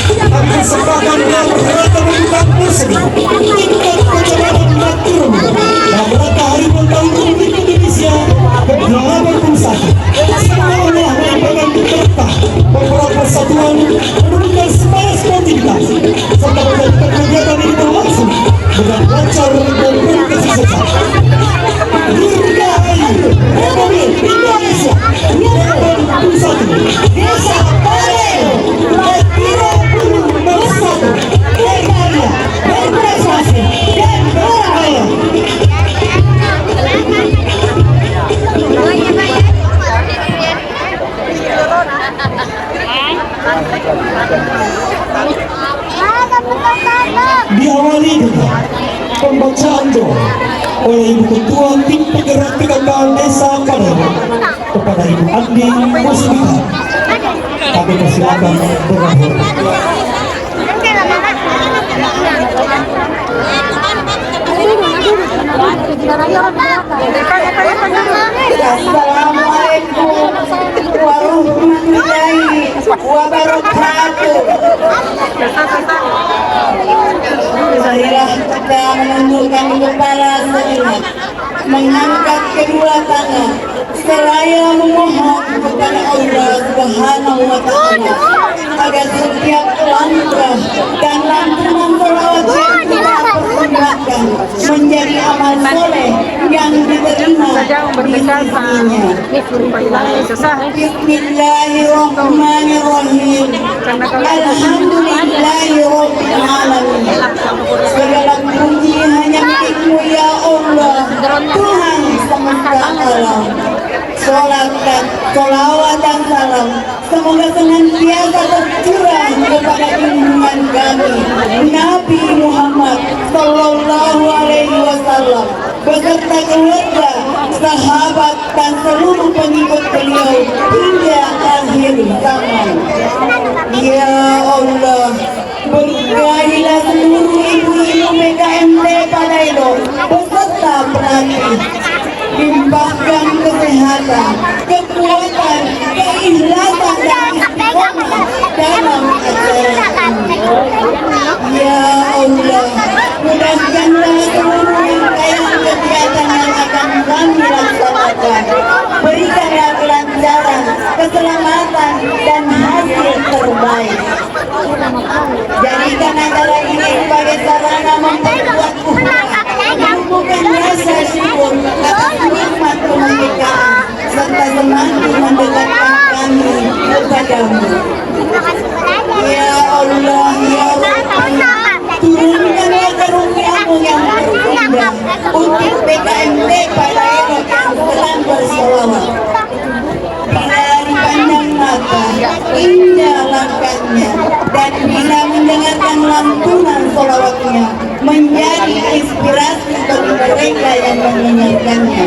Kami kesempatan yang mereka membuka seni tingkat perjalanan Matur dan mereka hari ulang tahun Republik Indonesia ke-81 semuanya merupakan kita membawa persatuan menurunkan semangat sportivitas serta menjadikan kegiatan ini berlangsung dengan lancar dan berkesih saja. Dirgahayu Republik Indonesia 2021 Desa Paleo Letiro Gunung Bersatu berkarya, berprestasi dan berjaya. Diawali dengan pembacaan doa oleh Ibu Ketua Tim Penggerak PKK Desa Paleo kepada Ibu Andi Muslihat. Kami persilakan dengan hormat. Assalamualaikum warahmatullahi wabarakatuh. Marilah kita menundukkan kepala sejenak, mengangkat kedua tangan, seraya memohon kepada Allah Subhanahu wa Ta'ala agar setiap langkah dan lantunan selawat yang kita persembahkan menjadi amal soleh yang diterima di sisinya. Bismillahirrahmanirrahim. Alhamdulillahirabbil alamin. Segala puji hanya milik-Mu ya Allah, Tuhan semesta alam. Salat dan sholawat dan salam semoga senantiasa tercurah kepada junjungan kami Nabi Muhammad Sallallahu Alaihi Wasallam beserta keluarga, sahabat dan seluruh pengikut beliau hingga akhir zaman. Ya Allah, berkahilah seluruh ibu-ibu PKMT Paleo beserta pelatih, limpahkan kesehatan, kekuatan, keikhlasan dan istiqomah dalam acara ini. Ya Allah, mudahkanlah seluruh rangkaian kegiatan yang akan kami laksanakan. Berikanlah kelancaran, keselamatan dan hasil terbaik. Jadikan acara ini sebagai sarana memperkuat ukhuwah, menumbuhkan rasa syukur atas nikmat kemerdekaan serta semakin mendekatkan kami kepadamu. Ya Allah, ya Rabbi, turunkanlah karunia-Mu yang terindah untuk PKMT Paleo yang sedang bersolawat. Bila dipandang mata, indah langkahnya, dan bila mendengarkan lantunan solawatnya, menjadi inspirasi bagi mereka yang mendengarkannya.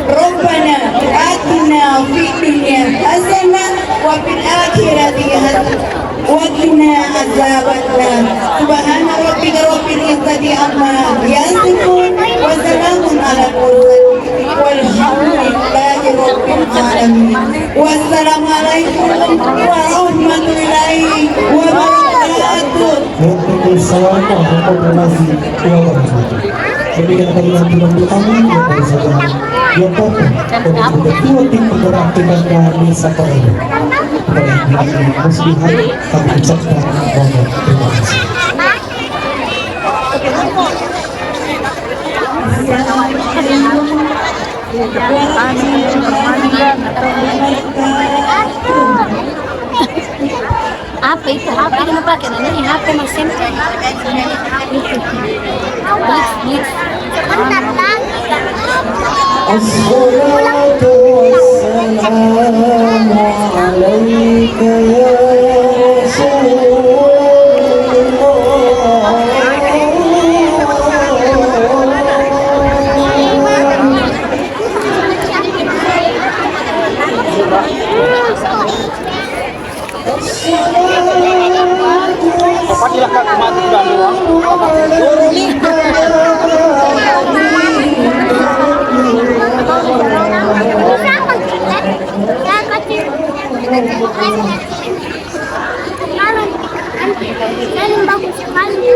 Rabbana atina fid dunya hasanah wa fil akhirati hasanah wa qina adzabannar. Subhana rabbika rabbil izzati amma yasifun wa salamun alal mursalin walhamdulillahi rabbil alamin. Wassalamualaikum warahmatullahi wabarakatuh. Waalaikumsalam warahmatullahi wabarakatuh. Demikian tadi yang dilakukan dari saudara Yoko untuk Ketua Tim Penggerak PKK Desa Paleo. Kepada Ibu Andi Muslihat kami ucapkan banyak terima kasih. Apa itu? HP yang pakai ini HP mesin. Blitz. Assalatu wassalamu alaika ya Galing bagus sekali.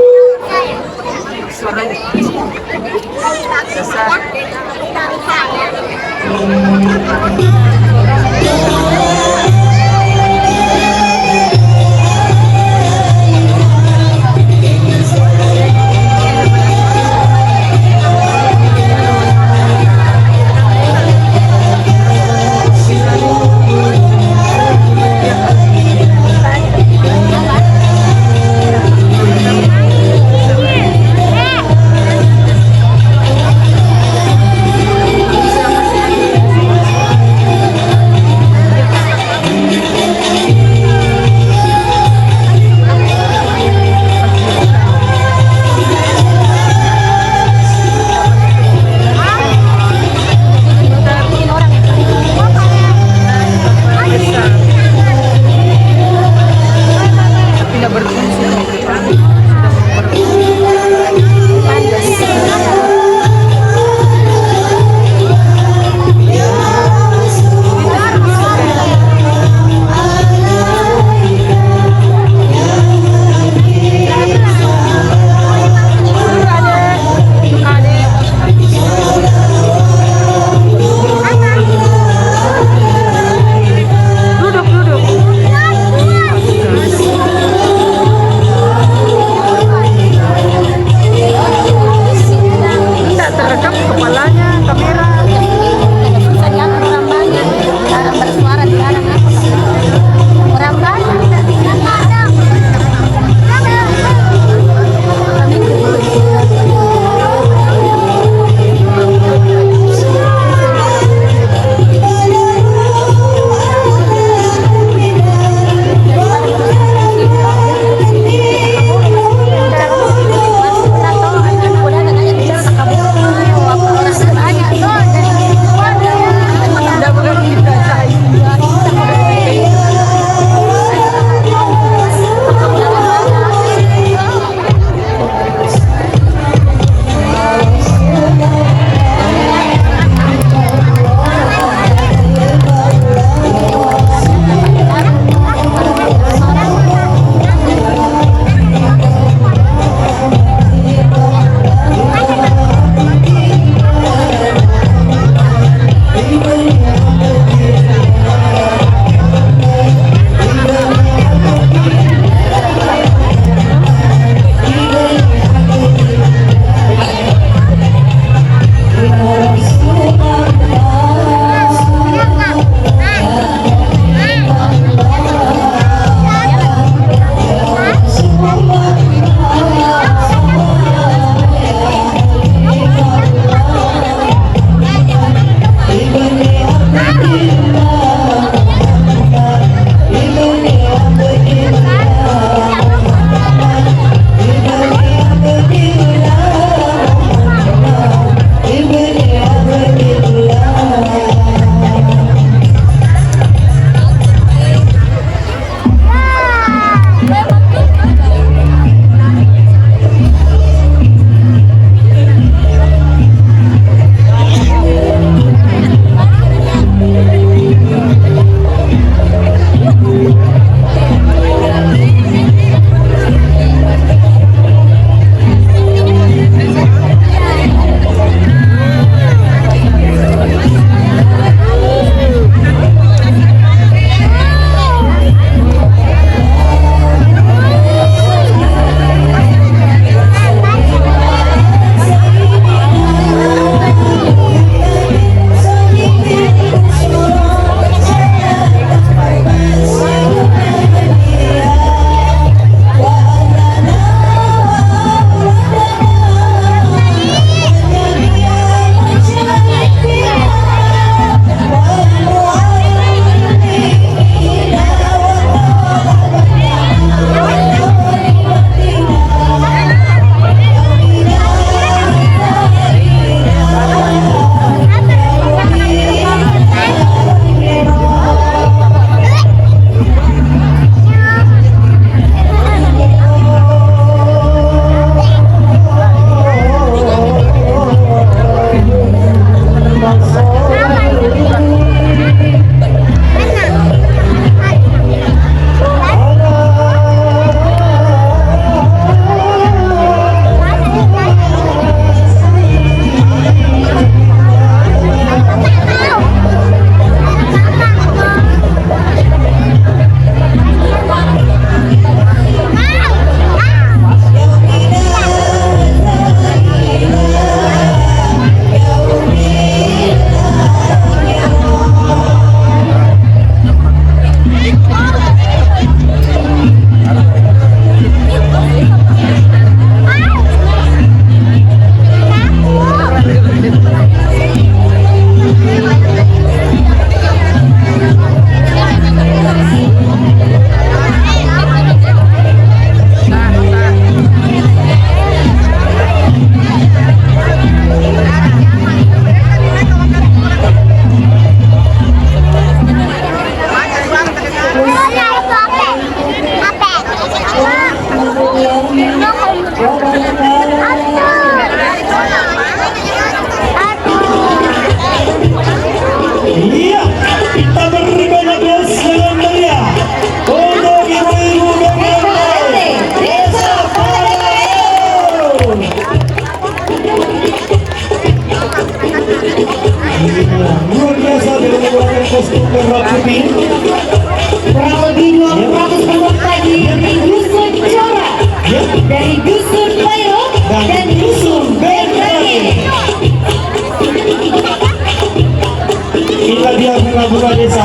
dua desa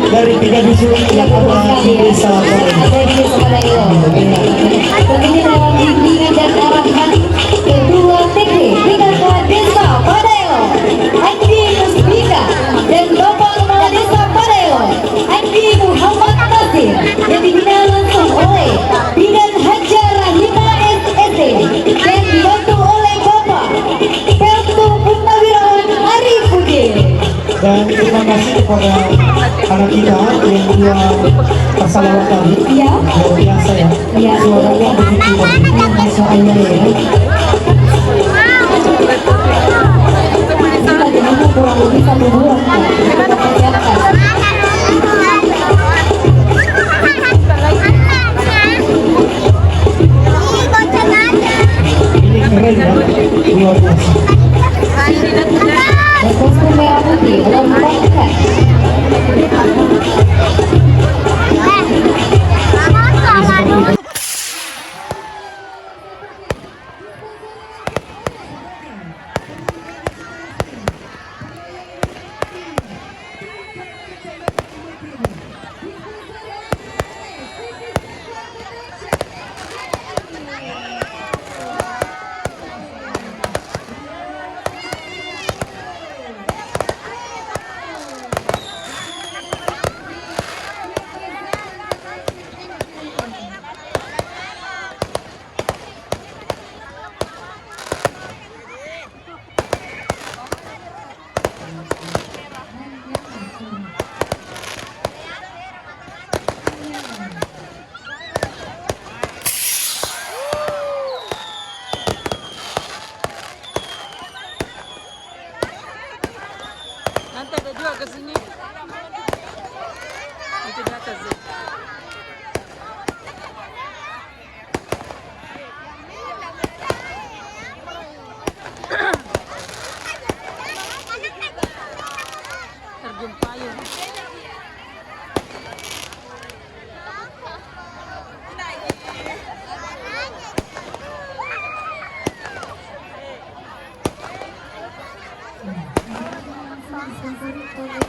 dari 3 dusun yang ada di desa Koledo. Ada di desa Koledo. Tentunya dalam bimbingan dan arahan kedua TP PKK Desa Koledo, Andi Musbika dan Bapak Kepala Desa Koledo, Andi Muhammad Nasir, yang dibina langsung oleh Bidan Haja Rahima SSD dan dibantu oleh Bapak Peltu Purnawirawan Arifudin. Dan terima kasih kepada anak kita yang dua persalawat tadi. Iya. Luar biasa ya. Iya. Suaranya begitu bagus. Masya Allah ya. Kita dengannya kurang lebih 1 bulan Pak. Kita persiapkan. Ini keren ya, luar biasa. Dan kostum merah putih lompat. Nanti ada juga ke sini. Itu di atas sih. Terjun payung. Thank you.